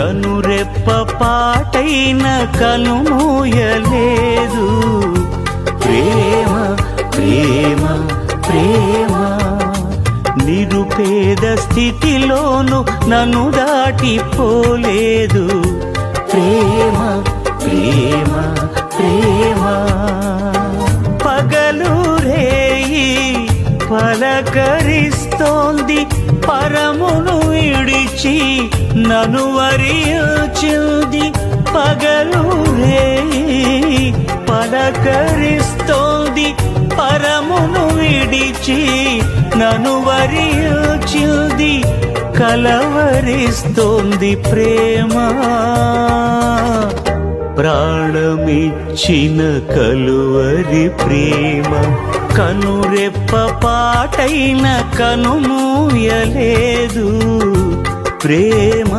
కనురెప్ప పాటైన కనుమూయలేదు. ప్రేమ ప్రేమ ప్రేమ నిరుపేద స్థితిలోను నన్ను దాటిపోలేదు. ప్రేమ ప్రేమ ప్రేమ పగలు రేయి పలకరిస్తోంది, పరమును విడిచి నన్ను వరించింది. పగలు రేయి పలకరిస్తోంది, పరమును విడిచి నన్ను వరించింది. కలవరిస్తోంది ప్రేమ, ప్రాణమిచ్చిన కలువరి ప్రేమ. కనురెప్ప పాటైన కనుమూయలేదు. ప్రేమ